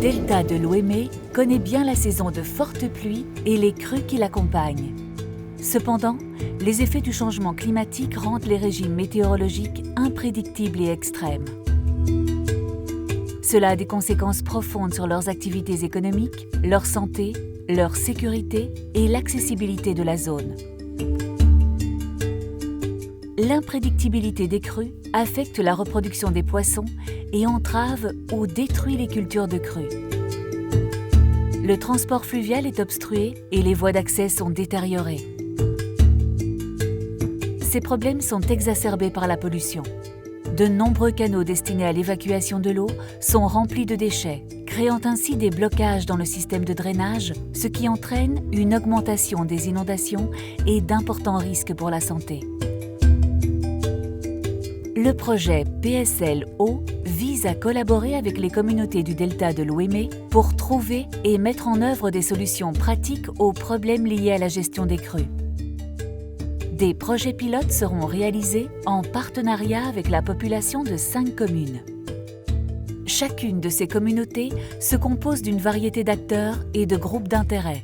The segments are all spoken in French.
delta de l'Ouémé connaît bien la saison de fortes pluies et les crues qui l'accompagnent. Cependant, les effets du changement climatique rendent les régimes météorologiques imprédictibles et extrêmes. Cela a des conséquences profondes sur leurs activités économiques, leur santé, leur sécurité et l'accessibilité de la zone. L'imprédictibilité des crues affecte la reproduction des poissons et entrave ou détruit les cultures de crues. Le transport fluvial est obstrué et les voies d'accès sont détériorées. Ces problèmes sont exacerbés par la pollution. De nombreux canaux destinés à l'évacuation de l'eau sont remplis de déchets, créant ainsi des blocages dans le système de drainage, ce qui entraîne une augmentation des inondations et d'importants risques pour la santé. Le projet PSL Eau vise à collaborer avec les communautés du delta de l'Ouémé pour trouver et mettre en œuvre des solutions pratiques aux problèmes liés à la gestion des crues. Des projets pilotes seront réalisés en partenariat avec la population de 5 communes. Chacune de ces communautés se compose d'une variété d'acteurs et de groupes d'intérêt.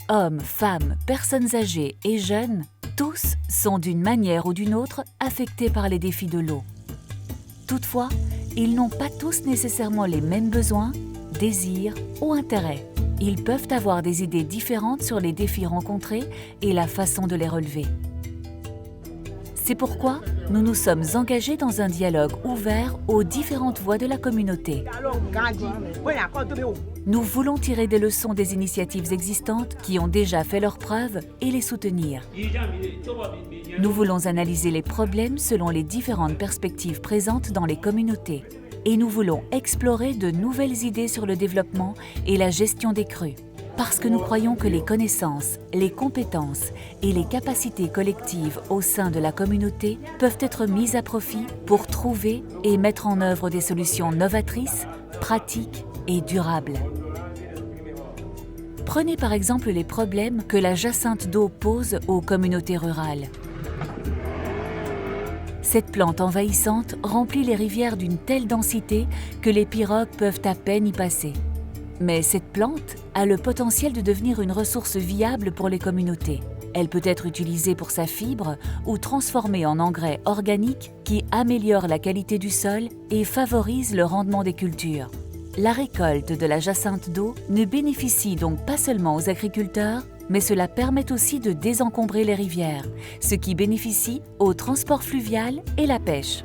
Hommes, femmes, personnes âgées et jeunes, tous sont d'une manière ou d'une autre affectés par les défis de l'eau. Toutefois, ils n'ont pas tous nécessairement les mêmes besoins, désirs ou intérêts. Ils peuvent avoir des idées différentes sur les défis rencontrés et la façon de les relever. C'est pourquoi nous nous sommes engagés dans un dialogue ouvert aux différentes voix de la communauté. Nous voulons tirer des leçons des initiatives existantes qui ont déjà fait leurs preuves et les soutenir. Nous voulons analyser les problèmes selon les différentes perspectives présentes dans les communautés. Et nous voulons explorer de nouvelles idées sur le développement et la gestion des crues. Parce que nous croyons que les connaissances, les compétences et les capacités collectives au sein de la communauté peuvent être mises à profit pour trouver et mettre en œuvre des solutions novatrices, pratiques et durables. Prenez par exemple les problèmes que la jacinthe d'eau pose aux communautés rurales. Cette plante envahissante remplit les rivières d'une telle densité que les pirogues peuvent à peine y passer. Mais cette plante a le potentiel de devenir une ressource viable pour les communautés. Elle peut être utilisée pour sa fibre ou transformée en engrais organique qui améliore la qualité du sol et favorise le rendement des cultures. La récolte de la jacinthe d'eau ne bénéficie donc pas seulement aux agriculteurs, mais cela permet aussi de désencombrer les rivières, ce qui bénéficie au transport fluvial et la pêche.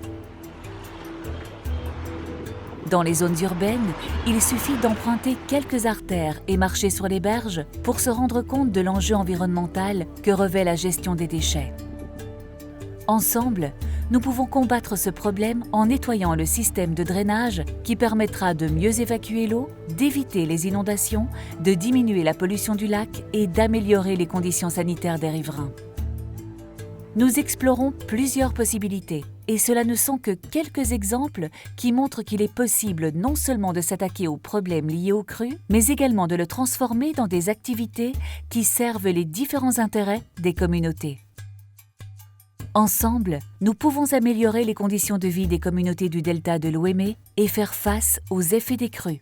Dans les zones urbaines, il suffit d'emprunter quelques artères et marcher sur les berges pour se rendre compte de l'enjeu environnemental que revêt la gestion des déchets. Ensemble, nous pouvons combattre ce problème en nettoyant le système de drainage qui permettra de mieux évacuer l'eau, d'éviter les inondations, de diminuer la pollution du lac et d'améliorer les conditions sanitaires des riverains. Nous explorons plusieurs possibilités et cela ne sont que quelques exemples qui montrent qu'il est possible non seulement de s'attaquer aux problèmes liés aux crues, mais également de le transformer dans des activités qui servent les différents intérêts des communautés. Ensemble, nous pouvons améliorer les conditions de vie des communautés du delta de l'Ouémé et faire face aux effets des crues.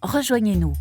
Rejoignez-nous